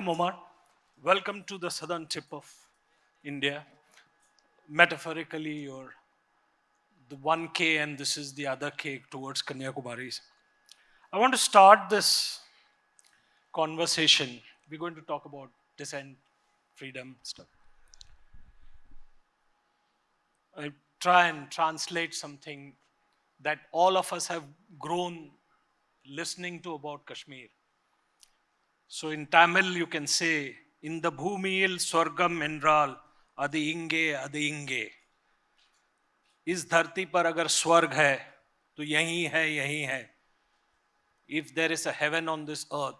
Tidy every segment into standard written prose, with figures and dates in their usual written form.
Welcome, Omar. Welcome to the southern tip of India. Metaphorically, you're the one K and this is the other K towards Kanyakumari. I want to start this conversation. We're going to talk about dissent, freedom, stuff. I try and translate something that all of us have grown listening to about Kashmir. So in Tamil, you can say, in the bhumiyil swargam enral, adi inge. इस धरती पर अगर स्वर्ग है तो यही है. If there is a heaven on this earth,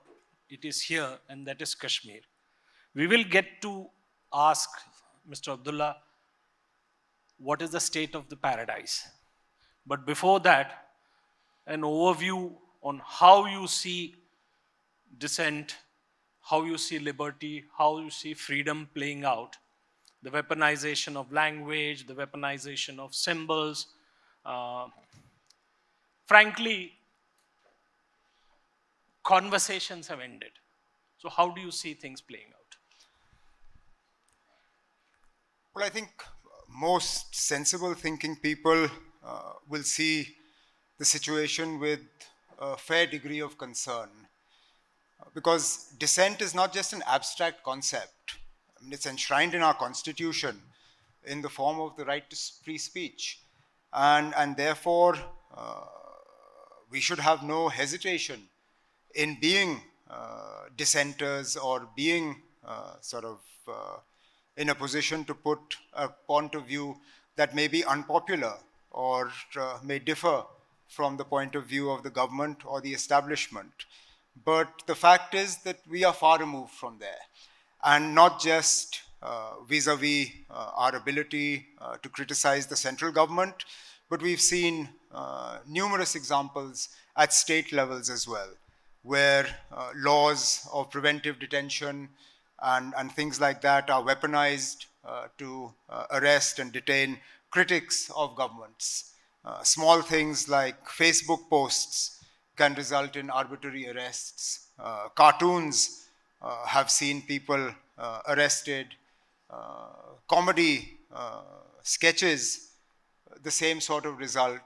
it is here, and that is Kashmir. We will get to ask Mr. Abdullah, what is the state of the paradise? But before that, an overview on how you see dissent, how you see liberty, how you see freedom playing out, the weaponization of language, the weaponization of symbols. Frankly, conversations have ended. So how do you see things playing out? Well, I think most sensible thinking people will see the situation with a fair degree of concern, because dissent is not just an abstract concept. I mean, it's enshrined in our constitution in the form of the right to free speech, and therefore we should have no hesitation in being dissenters or being in a position to put a point of view that may be unpopular or may differ from the point of view of the government or the establishment. But the fact is that we are far removed from there, and not just vis-a-vis our ability to criticize the central government, but we've seen numerous examples at state levels as well, where laws of preventive detention and things like that are weaponized to arrest and detain critics of governments. Small things like Facebook posts can result in arbitrary arrests. Cartoons have seen people arrested. Comedy sketches, the same sort of result.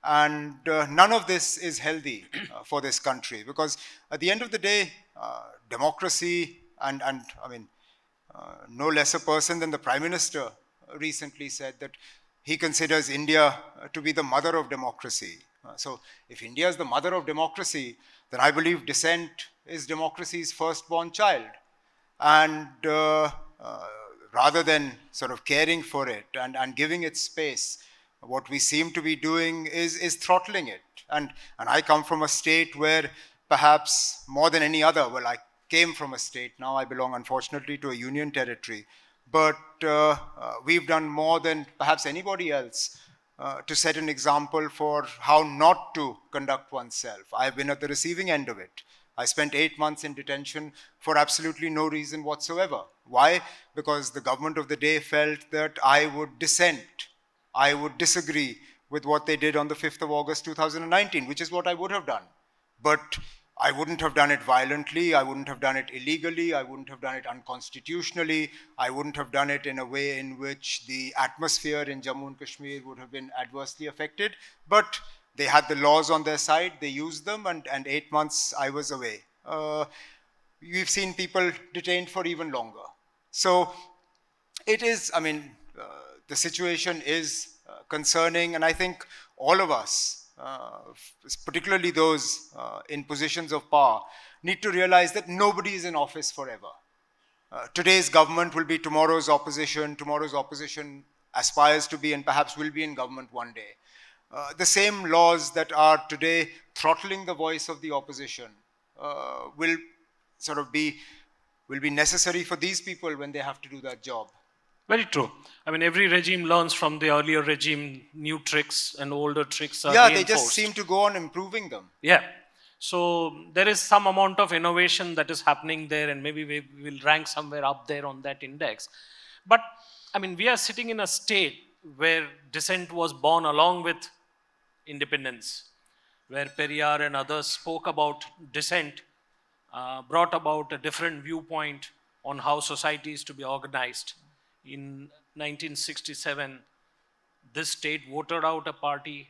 And none of this is healthy for this country, because at the end of the day, democracy and I mean, no less a person than the Prime Minister recently said that he considers India to be the mother of democracy. So if India is the mother of democracy, then I believe dissent is democracy's firstborn child. And rather than sort of caring for it and giving it space, what we seem to be doing is throttling it. And I come from a state where perhaps more than any other, well, I came from a state, now I belong unfortunately to a union territory, but we've done more than perhaps anybody else to set an example for how not to conduct oneself. I've been at the receiving end of it. I spent 8 months in detention for absolutely no reason whatsoever. Why? Because the government of the day felt that I would dissent. I would disagree with what they did on the 5th of August 2019, which is what I would have done. But I wouldn't have done it violently, I wouldn't have done it illegally, I wouldn't have done it unconstitutionally, I wouldn't have done it in a way in which the atmosphere in Jammu and Kashmir would have been adversely affected. But they had the laws on their side, they used them, and 8 months I was away. We've seen people detained for even longer. So it is, I mean, the situation is concerning, and I think all of us, particularly those in positions of power, need to realize that nobody is in office forever. Today's government will be tomorrow's opposition. Tomorrow's opposition aspires to be and perhaps will be in government one day. The same laws that are today throttling the voice of the opposition will be necessary for these people when they have to do that job. Very true. I mean, every regime learns from the earlier regime. New tricks and older tricks are reinforced. They just seem to go on improving them. Yeah. So there is some amount of innovation that is happening there, and maybe we will rank somewhere up there on that index. But I mean, we are sitting in a state where dissent was born along with independence, where Periyar and others spoke about dissent brought about a different viewpoint on how society is to be organized. In 1967, this state voted out a party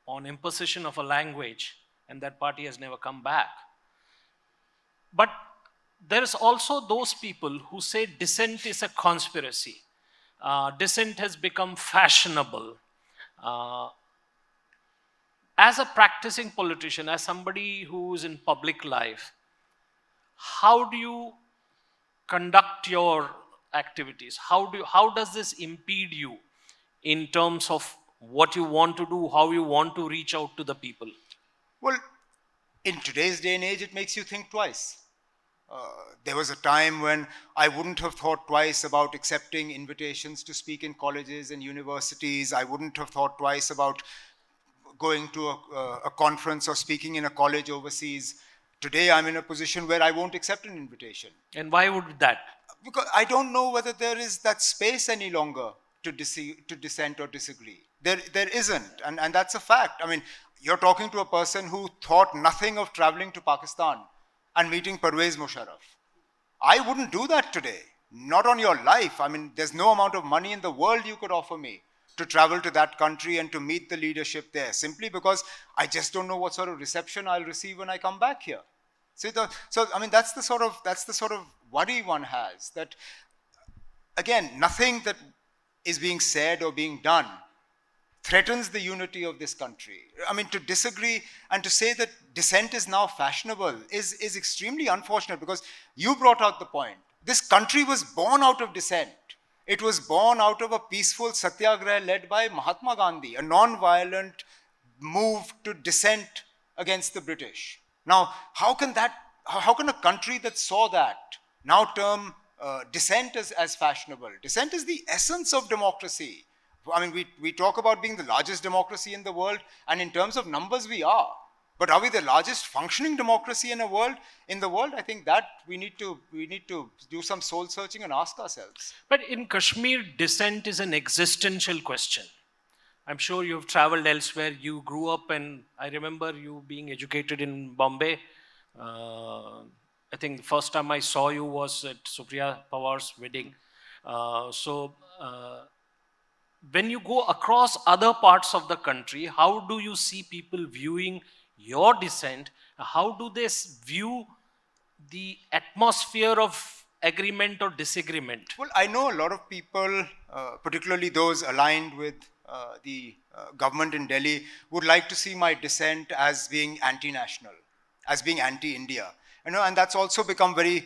on imposition of a language, and that party has never come back. But there is also those people who say dissent is a conspiracy. Dissent has become fashionable. Uh, as a practicing politician, as somebody who is in public life, how do you conduct your activities? How does this impede you in terms of what you want to do, how you want to reach out to the people? Well, in today's day and age, it makes you think twice. There was a time when I wouldn't have thought twice about accepting invitations to speak in colleges and universities. I wouldn't have thought twice about going to a conference or speaking in a college overseas. Today, I'm in a position where I won't accept an invitation. And why would that? Because I don't know whether there is that space any longer to dissent or disagree. There isn't, and that's a fact. I mean, you're talking to a person who thought nothing of traveling to Pakistan and meeting Pervez Musharraf. I wouldn't do that today. Not on your life. I mean, there's no amount of money in the world you could offer me to travel to that country and to meet the leadership there, simply because I just don't know what sort of reception I'll receive when I come back here. So I mean, that's the sort of worry one has, that again, nothing that is being said or being done threatens the unity of this country. I mean, to disagree and to say that dissent is now fashionable is extremely unfortunate, because you brought out the point. This country was born out of dissent. It was born out of a peaceful satyagraha led by Mahatma Gandhi, a non-violent move to dissent against the British. Now, how can a country that saw that now term dissent as fashionable? Dissent is the essence of democracy. I mean, we talk about being the largest democracy in the world, and in terms of numbers, we are. But are we the largest functioning democracy in the world? I think that we need to do some soul searching and ask ourselves. But in Kashmir, dissent is an existential question. I'm sure you've traveled elsewhere. You grew up, and I remember you being educated in Bombay. I think the first time I saw you was at Supriya Pawar's wedding. When you go across other parts of the country, how do you see people viewing your dissent? How do they view the atmosphere of agreement or disagreement? Well, I know a lot of people, particularly those aligned with the government in Delhi, would like to see my dissent as being anti-national, as being anti-India. And that's also become very,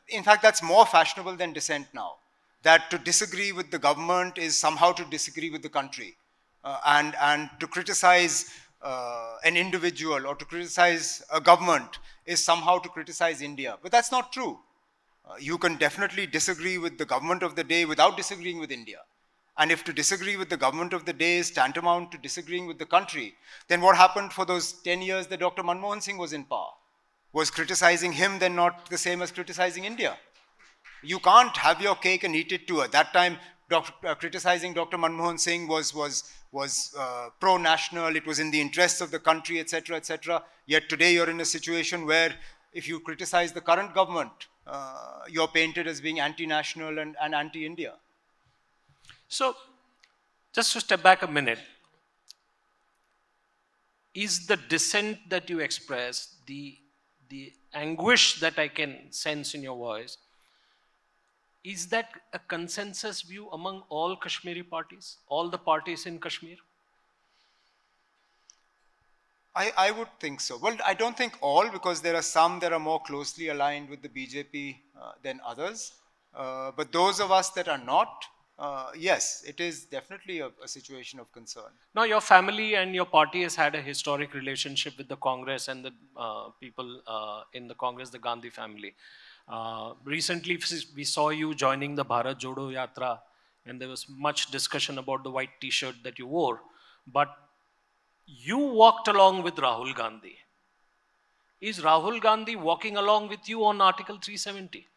in fact, that's more fashionable than dissent now. That to disagree with the government is somehow to disagree with the country, and to criticize an individual or to criticize a government is somehow to criticize India. But that's not true. You can definitely disagree with the government of the day without disagreeing with India. And if to disagree with the government of the day is tantamount to disagreeing with the country, then what happened for those 10 years that Dr. Manmohan Singh was in power? Was criticizing him then not the same as criticizing India? You can't have your cake and eat it too. At that time, criticizing Dr. Manmohan Singh was pro-national. It was in the interests of the country, etc., etc. Yet today, you're in a situation where if you criticize the current government, you're painted as being anti-national and anti-India. So, just to step back a minute, is the dissent that you express, the anguish that I can sense in your voice, is that a consensus view among all Kashmiri parties, all the parties in Kashmir? I would think so. Well, I don't think all, because there are some that are more closely aligned with the BJP than others. But those of us that are not, yes, it is definitely a situation of concern. Now, your family and your party has had a historic relationship with the Congress and the people in the Congress, the Gandhi family. Recently, we saw you joining the Bharat Jodo Yatra, and there was much discussion about the white t-shirt that you wore. But you walked along with Rahul Gandhi. Is Rahul Gandhi walking along with you on Article 370?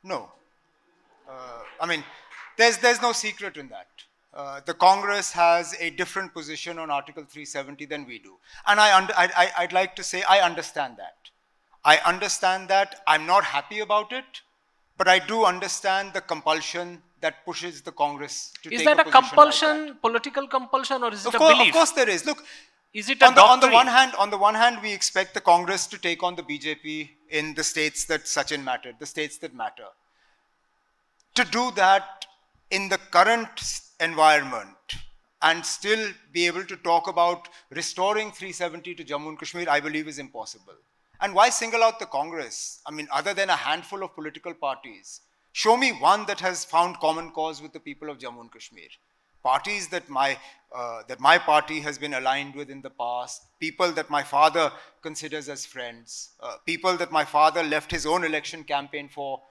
No. I mean, there's no secret in that. the Congress has a different position on Article 370 than we do. And I'd like to say I understand that. I understand that. I'm not happy about it, but I do understand the compulsion that pushes the Congress to Is take a that a position compulsion, like that. political compulsion, or is it a Of belief? course there is. Look, Is it a on doctrine? the one hand, we expect the Congress to take on the BJP in the states that Sachin mattered, the states that matter. To do that in the current environment and still be able to talk about restoring 370 to Jammu and Kashmir, I believe is impossible. And why single out the Congress? I mean, other than a handful of political parties, show me one that has found common cause with the people of Jammu and Kashmir. Parties that my party has been aligned with in the past, people that my father considers as friends, people that my father left his own election campaign for,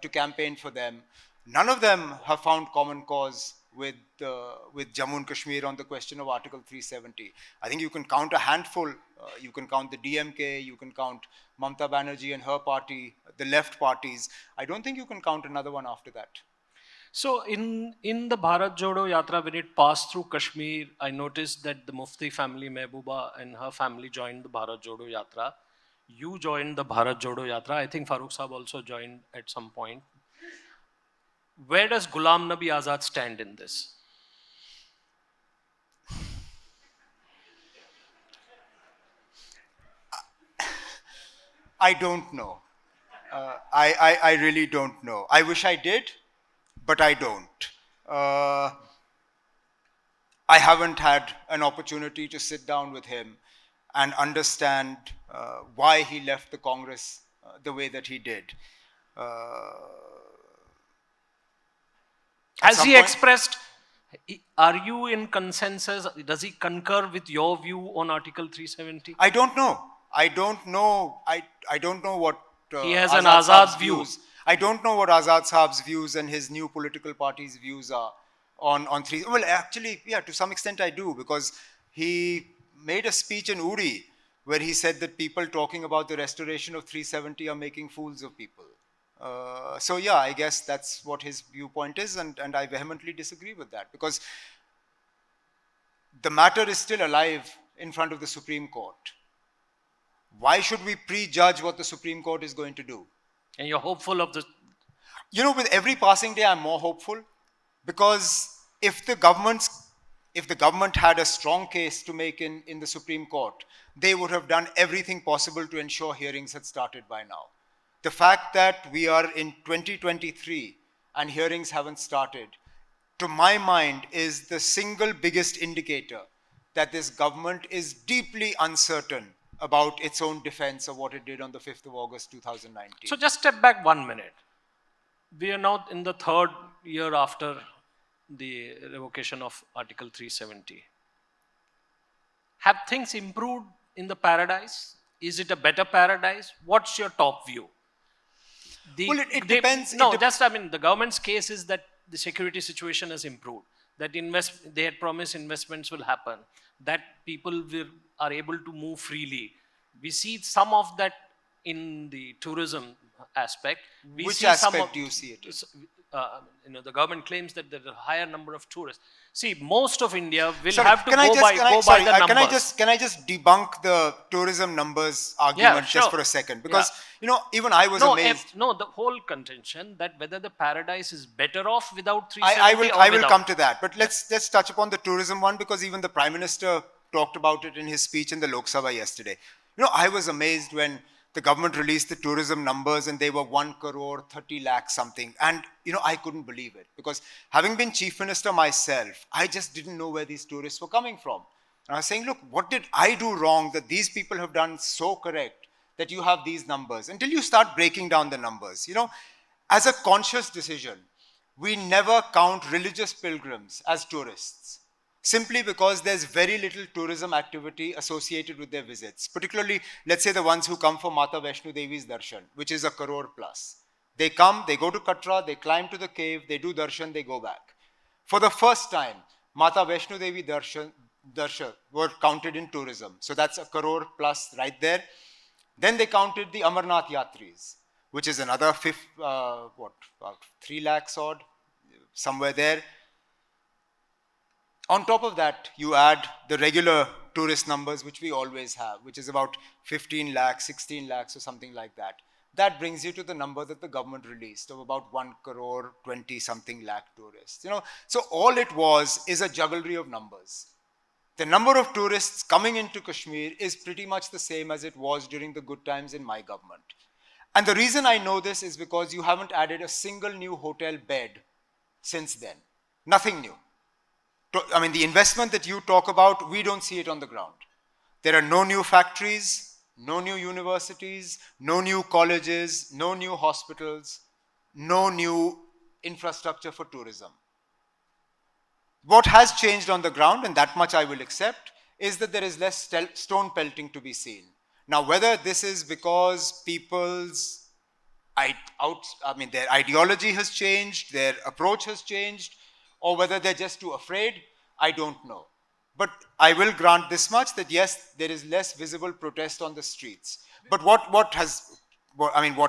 to campaign for them. None of them have found common cause with Jammu and Kashmir on the question of Article 370. I think you can count a handful. You can count the DMK, you can count Mamata Banerjee and her party, the left parties. I don't think you can count another one after that. So in the Bharat Jodo Yatra, when it passed through Kashmir, I noticed that the Mufti family, Mehbooba, and her family joined the Bharat Jodo Yatra. You joined the Bharat Jodo Yatra. I think Farooq Saab also joined at some point. Where does Ghulam Nabi Azad stand in this? I don't know. I really don't know. I wish I did, but I don't. I haven't had an opportunity to sit down with him and understand why he left the Congress the way that he did. Has he expressed, are you in consensus? Does he concur with your view on Article 370? I don't know. I don't know what he has an Azad Azad Saab's view. Views. I don't know what Azad Saab's views and his new political party's views are on three. Well, actually, yeah, to some extent I do, because he made a speech in Uri where he said that people talking about the restoration of 370 are making fools of people. So yeah, I guess that's what his viewpoint is, and I vehemently disagree with that, because the matter is still alive in front of the Supreme Court. Why should we prejudge what the Supreme Court is going to do? And you're hopeful of this? You know, with every passing day, I'm more hopeful, because if the government had a strong case to make in the Supreme Court, they would have done everything possible to ensure hearings had started by now. The fact that we are in 2023 and hearings haven't started, to my mind, is the single biggest indicator that this government is deeply uncertain about its own defense of what it did on the 5th of August 2019. So just step back 1 minute. We are now in the 3rd year after the revocation of Article 370. Have things improved in the paradise? Is it a better paradise? What's your top view? Well, it depends. The government's case is that the security situation has improved, that they had promised investments will happen, that people are able to move freely. We see some of that in the tourism aspect. Which aspect do you see it in? The government claims that there are a higher number of tourists. See, most of India will have to go by the numbers. Can I just debunk the tourism numbers argument just for a second? Because, even I was amazed. The whole contention that whether the paradise is better off without 370 I will come to that. But let's touch upon the tourism one, because even the Prime Minister talked about it in his speech in the Lok Sabha yesterday. I was amazed when the government released the tourism numbers and they were 1 crore 30 lakh something. And, I couldn't believe it, because having been chief minister myself, I just didn't know where these tourists were coming from. And I was saying, look, what did I do wrong that these people have done so correct that you have these numbers? Until you start breaking down the numbers, as a conscious decision, we never count religious pilgrims as tourists, simply because there's very little tourism activity associated with their visits. Particularly, let's say the ones who come for Mata Vaishno Devi's darshan, which is 1 crore plus. They come, they go to Katra, they climb to the cave, they do darshan, they go back. For the first time, Mata Vaishno Devi darshan were counted in tourism. So that's 1 crore plus right there. Then they counted the Amarnath Yatris, which is another 3 lakhs odd, somewhere there. On top of that, you add the regular tourist numbers, which we always have, which is about 15 lakhs, 16 lakhs, or something like that. That brings you to the number that the government released of about 1 crore 20 something lakh tourists. So all it was is a jugglery of numbers. The number of tourists coming into Kashmir is pretty much the same as it was during the good times in my government. And the reason I know this is because you haven't added a single new hotel bed since then. Nothing new. I mean, the investment that you talk about, we don't see it on the ground. There are no new factories, no new universities, no new colleges, no new hospitals, no new infrastructure for tourism. What has changed on the ground, and that much I will accept, is that there is less stone pelting to be seen. Now, whether this is because their ideology has changed, their approach has changed, or whether they're just too afraid, I don't know. But I will grant this much, that yes, there is less visible protest on the streets. But what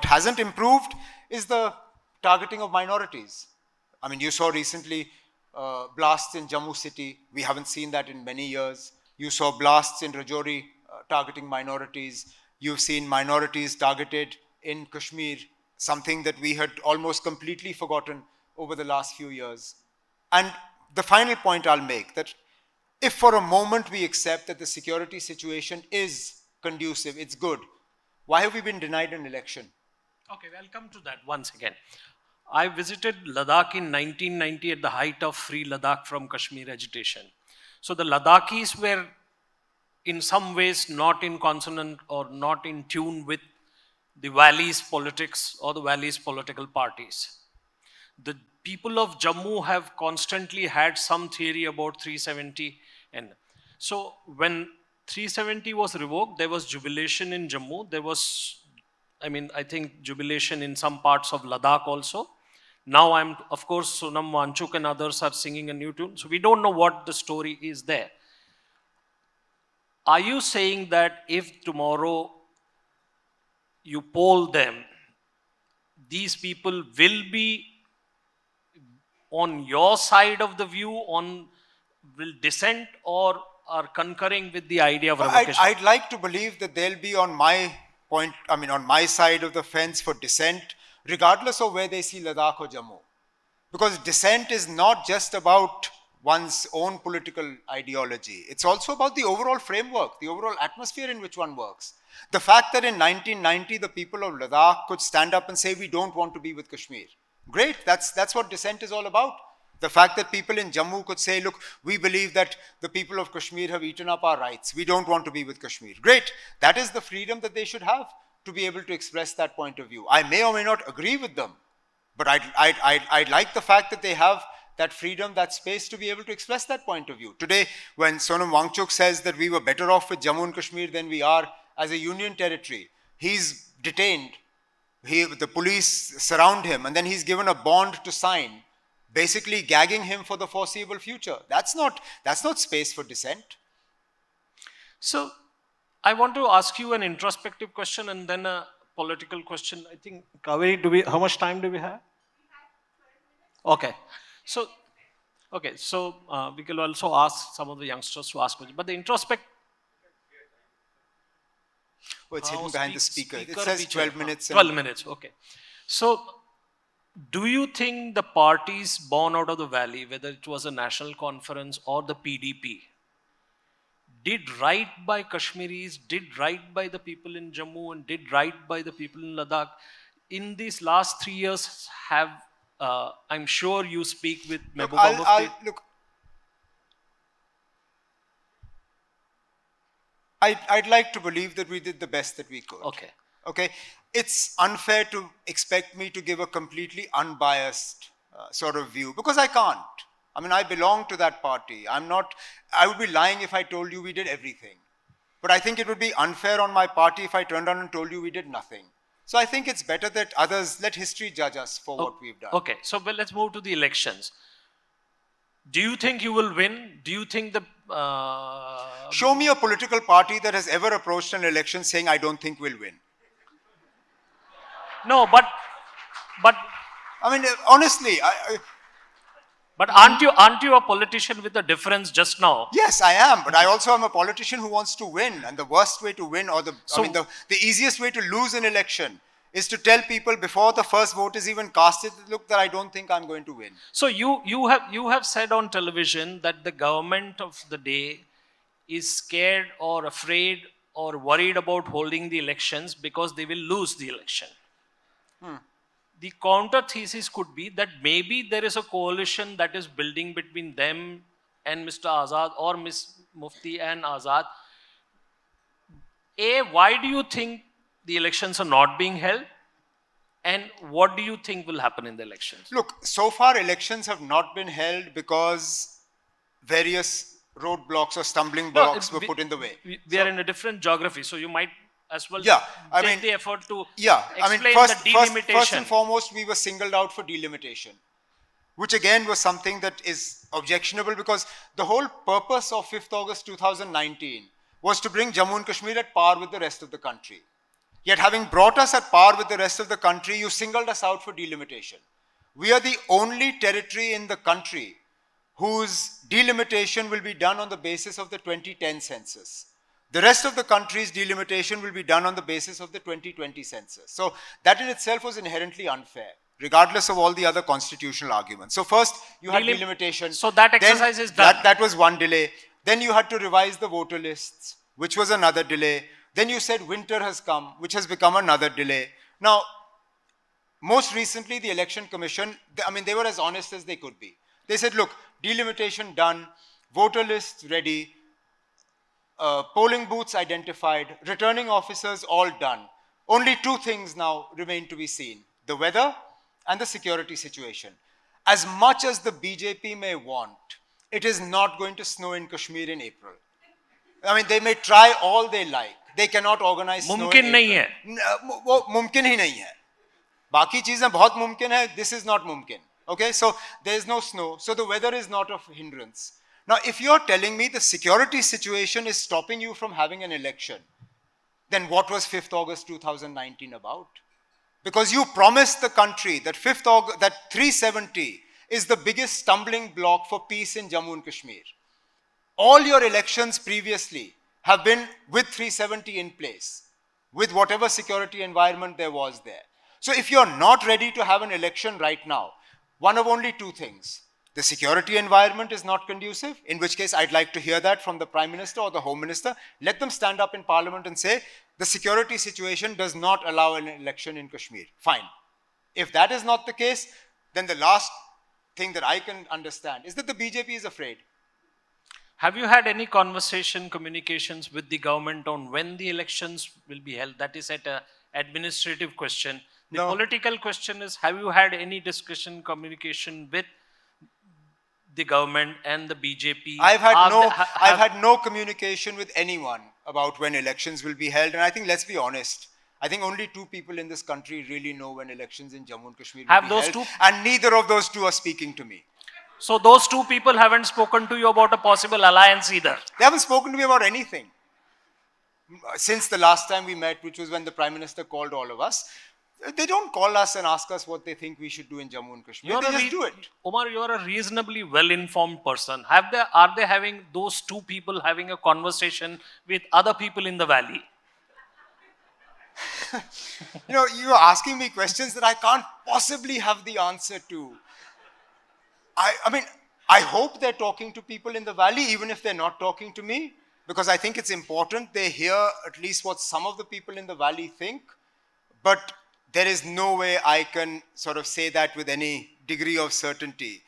hasn't improved is the targeting of minorities. I mean, you saw recently blasts in Jammu city. We haven't seen that in many years. You saw blasts in Rajouri targeting minorities. You've seen minorities targeted in Kashmir, something that we had almost completely forgotten over the last few years. And the final point I'll make, that if for a moment we accept that the security situation is conducive, it's good, why have we been denied an election? Okay, I'll come to that once again. I visited Ladakh in 1990 at the height of Free Ladakh from Kashmir agitation. So the Ladakhis were in some ways not in consonant or not in tune with the valley's politics or the valley's political parties. The people of Jammu have constantly had some theory about 370. And so when 370 was revoked, there was jubilation in Jammu. There was, I think jubilation in some parts of Ladakh also. Now of course, Sonam Wanchuk and others are singing a new tune. So we don't know what the story is there. Are you saying that if tomorrow you poll them, these people will be on your side of the view, will dissent, or are concurring with the idea of revocation? I'd like to believe that they'll be on my side of the fence for dissent, regardless of where they see Ladakh or Jammu. Because dissent is not just about one's own political ideology. It's also about the overall framework, the overall atmosphere in which one works. The fact that in 1990, the people of Ladakh could stand up and say, we don't want to be with Kashmir. Great, that's what dissent is all about. The fact that people in Jammu could say, look, we believe that the people of Kashmir have eaten up our rights. We don't want to be with Kashmir. Great, that is the freedom that they should have to be able to express that point of view. I may or may not agree with them, but I'd like the fact that they have that freedom, that space to be able to express that point of view. Today, when Sonam Wangchuk says that we were better off with Jammu and Kashmir than we are as a union territory, he's detained. The police surround him, and then he's given a bond to sign, basically gagging him for the foreseeable future. That's not space for dissent. So, I want to ask you an introspective question and then a political question. I think, Kaveri, how much time do we have? Okay. So we can also ask some of the youngsters to ask questions. But the introspect. Oh, it's hidden behind the speaker. It says 12 minutes. 12 minutes, okay. So, do you think the parties born out of the valley, whether it was a national conference or the PDP, did right by Kashmiris, did right by the people in Jammu, and did right by the people in Ladakh? In these last 3 years, I'm sure you speak with Mehbooba Mufti. I'd like to believe that we did the best that we could. Okay. It's unfair to expect me to give a completely unbiased sort of view, because I can't. I belong to that party. I would be lying if I told you we did everything. But I think it would be unfair on my party if I turned around and told you we did nothing. So I think it's better that let history judge us for what we've done. Okay, so let's move to the elections. Do you think you will win? Do you think Show me a political party that has ever approached an election saying, I don't think we'll win. No, but honestly, But aren't you a politician with a difference just now? Yes, I am, but I also am a politician who wants to win. And the worst way to win, or the easiest way to lose an election is to tell people before the first vote is even casted, look, that I don't think I'm going to win. So you have said on television that the government of the day is scared or afraid or worried about holding the elections because they will lose the election. The counter thesis could be that maybe there is a coalition that is building between them and Mr. Azad or Ms. Mufti and Azad. Why do you think the elections are not being held? And what do you think will happen in the elections? Look, so far elections have not been held because various roadblocks or stumbling blocks were put in the way. We are in a different geography, so you might as well take the effort to explain the delimitation. First and foremost, we were singled out for delimitation, which again was something that is objectionable, because the whole purpose of 5th August 2019 was to bring Jammu and Kashmir at par with the rest of the country. Yet having brought us at par with the rest of the country, you singled us out for delimitation. We are the only territory in the country whose delimitation will be done on the basis of the 2010 census. The rest of the country's delimitation will be done on the basis of the 2020 census. So that in itself was inherently unfair, regardless of all the other constitutional arguments. So first, you had delimitation. So that exercise is done. That was one delay. Then you had to revise the voter lists, which was another delay. Then you said winter has come, which has become another delay. Now, most recently, the Election Commission, they were as honest as they could be. They said, look, delimitation done, voter lists ready, polling booths identified, returning officers all done. Only two things now remain to be seen: the weather and the security situation. As much as the BJP may want, it is not going to snow in Kashmir in April. They may try all they like. They cannot organize snow in April. मुमकिन नहीं है. वो मुमकिन ही नहीं है. बाकी चीजें बहुत मुमकिन है. This is not mumkin. Okay, so there is no snow. So the weather is not of hindrance. Now, if you're telling me the security situation is stopping you from having an election, then what was 5th August 2019 about? Because you promised the country that 5th August, that 370 is the biggest stumbling block for peace in Jammu and Kashmir. All your elections previously have been with 370 in place, with whatever security environment there was there. So if you're not ready to have an election right now, one of only two things: the security environment is not conducive, in which case I'd like to hear that from the Prime Minister or the Home Minister. Let them stand up in Parliament and say, the security situation does not allow an election in Kashmir. Fine. If that is not the case, then the last thing that I can understand is that the BJP is afraid. Have you had any communications with the government on when the elections will be held? That is an administrative question. The political question is, have you had any communication with the government and the BJP? I've had no communication with anyone about when elections will be held. And I think, let's be honest, I think only two people in this country really know when elections in Jammu and Kashmir will be held. And neither of those two are speaking to me. So those two people haven't spoken to you about a possible alliance either? They haven't spoken to me about anything. Since the last time we met, which was when the Prime Minister called all of us, they don't call us and ask us what they think we should do in Jammu and Kashmir. They just do it. Omar, you're a reasonably well-informed person. Are they having those two people having a conversation with other people in the valley? You're asking me questions that I can't possibly have the answer to. I hope they're talking to people in the valley, even if they're not talking to me, because I think it's important they hear at least what some of the people in the valley think. But there is no way I can sort of say that with any degree of certainty.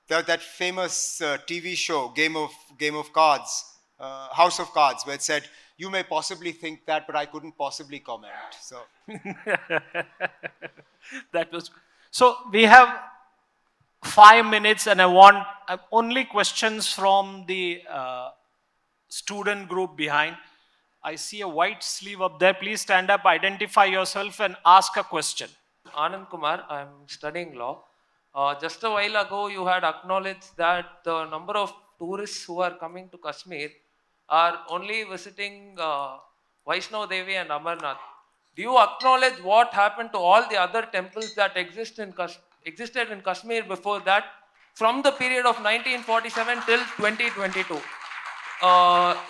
That famous TV show, Game of Cards, House of Cards, where it said, you may possibly think that, but I couldn't possibly comment. So So we have 5 minutes, and I want only questions from the student group behind. I see a white sleeve up there. Please stand up, identify yourself, and ask a question. Anand Kumar, I'm studying law. Just a while ago, you had acknowledged that the number of tourists who are coming to Kashmir are only visiting Vaishno Devi and Amarnath. Do you acknowledge what happened to all the other temples that existed in Kashmir before that? from the period of 1947 till 2022.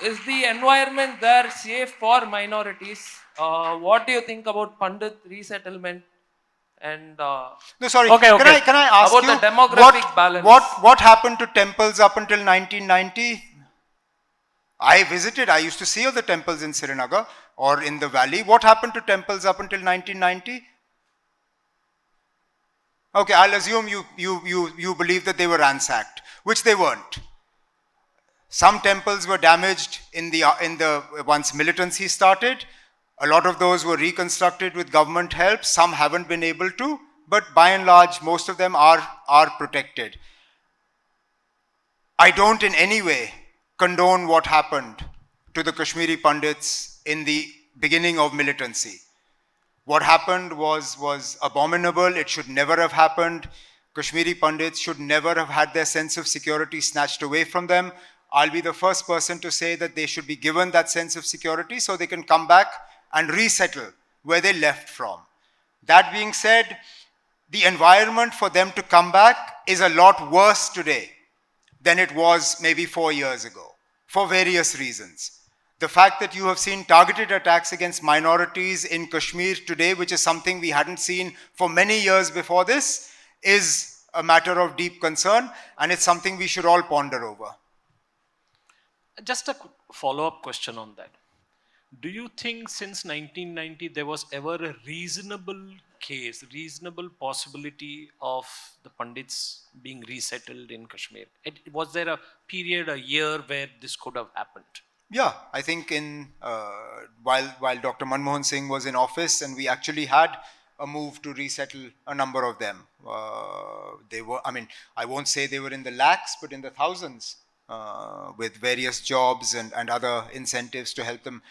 Is the environment there safe for minorities? What do you think about Pandit resettlement and No, sorry. Okay, okay. Can I ask about you the demographic balance? what happened to temples up until 1990? I used to see all the temples in Srinagar or in the valley. What happened to temples up until 1990? Okay, I'll assume you believe that they were ransacked, which they weren't. Some temples were damaged in the once militancy started. A lot of those were reconstructed with government help. Some haven't been able to, but by and large, most of them are protected. I don't in any way condone what happened to the Kashmiri Pandits in the beginning of militancy. What happened was abominable. It should never have happened. Kashmiri Pandits should never have had their sense of security snatched away from them. I'll be the first person to say that they should be given that sense of security so they can come back and resettle where they left from. That being said, the environment for them to come back is a lot worse today than it was maybe 4 years ago, for various reasons. The fact that you have seen targeted attacks against minorities in Kashmir today, which is something we hadn't seen for many years before this, is a matter of deep concern, and it's something we should all ponder over. Just a follow-up question on that. Do you think since 1990 there was ever a reasonable case, reasonable possibility of the Pandits being resettled in Kashmir? Was there a period, a year where this could have happened? Yeah, I think while Dr. Manmohan Singh was in office, and we actually had a move to resettle a number of them. They were, I won't say they were in the lakhs, but in the thousands, with various jobs and other incentives to help them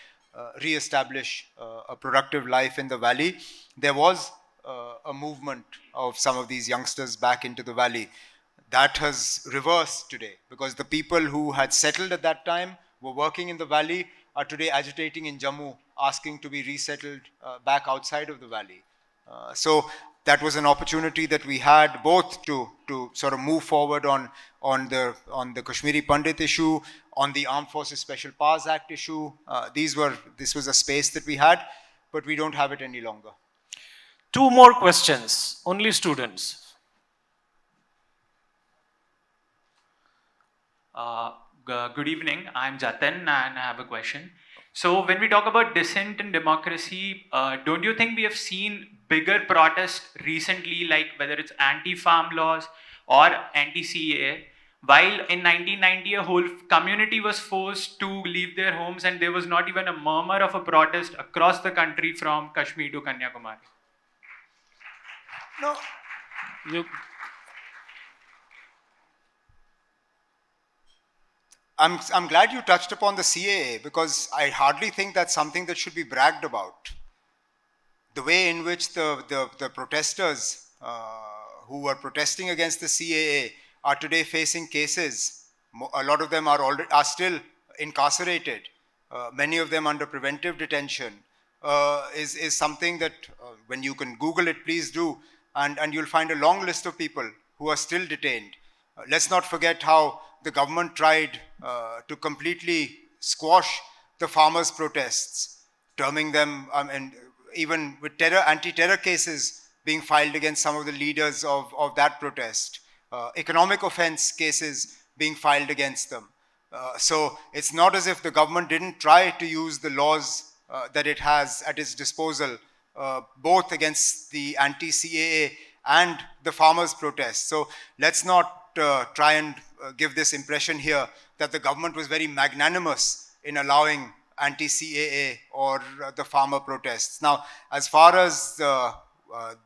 re-establish a productive life in the valley. There was a movement of some of these youngsters back into the valley. That has reversed today, because the people who had settled at that time, were working in the valley, are today agitating in Jammu, asking to be resettled back outside of the valley. So that was an opportunity that we had, both to sort of move forward on the Kashmiri Pandit issue, on the Armed Forces Special Powers Act issue. This was a space that we had, but we don't have it any longer. 2 more questions, only students. Good evening, I'm Jatin and I have a question. So when we talk about dissent and democracy, don't you think we have seen bigger protests recently, like whether it's anti-farm laws or anti-CAA, while in 1990 a whole community was forced to leave their homes and there was not even a murmur of a protest across the country from Kashmir to Kanyakumari? No. I'm glad you touched upon the CAA, because I hardly think that's something that should be bragged about. The way in which the protesters who were protesting against the CAA are today facing cases. A lot of them are still incarcerated. Many of them under preventive detention. Is something that when you can Google it, please do, and you'll find a long list of people who are still detained. Let's not forget how the government tried to completely squash the farmers' protests, terming them, and even with anti-terror cases being filed against some of the leaders of that protest, economic offense cases being filed against them. So it's not as if the government didn't try to use the laws that it has at its disposal, both against the anti-CAA and the farmers' protests. So let's not try and give this impression here that the government was very magnanimous in allowing anti-CAA or the farmer protests. Now, as far as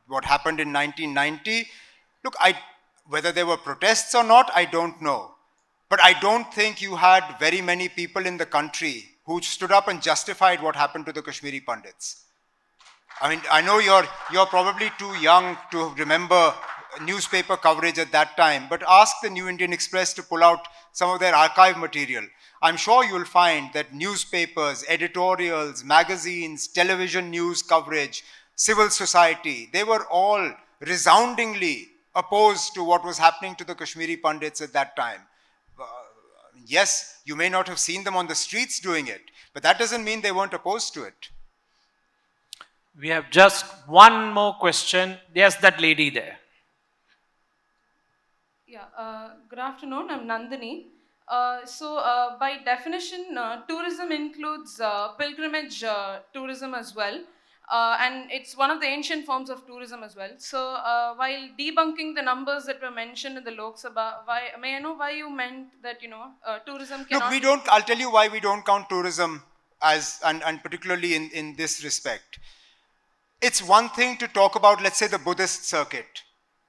what happened in 1990, look, whether there were protests or not, I don't know. But I don't think you had very many people in the country who stood up and justified what happened to the Kashmiri Pandits. I mean, I know you're probably too young to remember newspaper coverage at that time, but ask the New Indian Express to pull out some of their archive material. I'm sure you'll find that newspapers, editorials, magazines, television news coverage, civil society, they were all resoundingly opposed to what was happening to the Kashmiri Pandits at that time. Yes, you may not have seen them on the streets doing it, but that doesn't mean they weren't opposed to it. We have just one more question. Yes, that lady there. Yeah, good afternoon. I'm Nandini. By definition, tourism includes pilgrimage tourism as well. And it's one of the ancient forms of tourism as well. So, while debunking the numbers that were mentioned in the Lok Sabha, may I know why you meant that, tourism cannot... Look, I'll tell you why we don't count tourism as, and particularly in this respect. It's one thing to talk about, let's say, the Buddhist circuit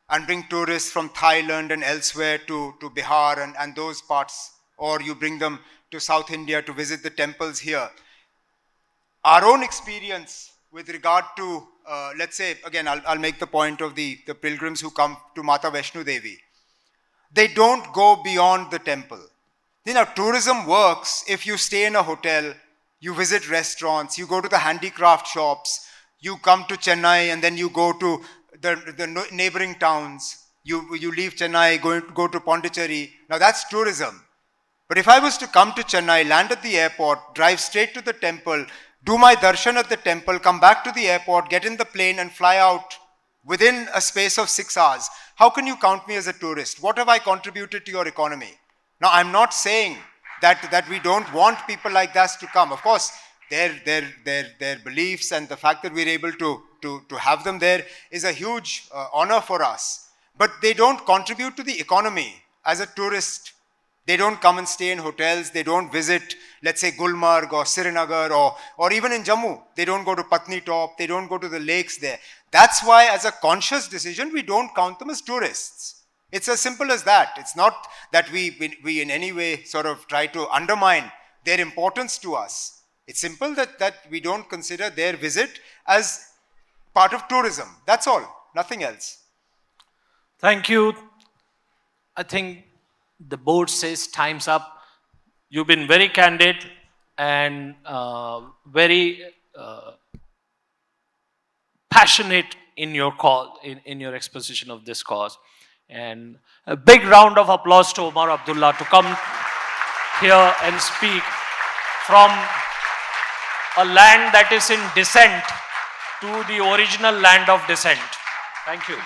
and bring tourists from Thailand and elsewhere to Bihar and those parts, or you bring them to South India to visit the temples here. Our own experience with regard to, let's say, again, I'll make the point of the pilgrims who come to Mata Vaishno Devi. They don't go beyond the temple. Tourism works if you stay in a hotel, you visit restaurants, you go to the handicraft shops, you come to Chennai and then you go to the neighboring towns. You leave Chennai, go to Pondicherry. Now that's tourism. But if I was to come to Chennai, land at the airport, drive straight to the temple, do my darshan at the temple, come back to the airport, get in the plane and fly out within a space of 6 hours, how can you count me as a tourist? What have I contributed to your economy? Now I'm not saying that we don't want people like that to come. Of course, their beliefs and the fact that we're able to have them there is a huge honor for us. But they don't contribute to the economy as a tourist. They don't come and stay in hotels. They don't visit, let's say, Gulmarg or Srinagar or even in Jammu. They don't go to Patni Top. They don't go to the lakes there. That's why, as a conscious decision, we don't count them as tourists. It's as simple as that. It's not that we in any way sort of try to undermine their importance to us. It's simple that we don't consider their visit as part of tourism. That's all, nothing else. Thank you. I think the board says time's up. You've been very candid and very passionate in your call, in your exposition of this cause. And a big round of applause to Omar Abdullah to come here and speak from a land that is in dissent to the original land of dissent. Thank you.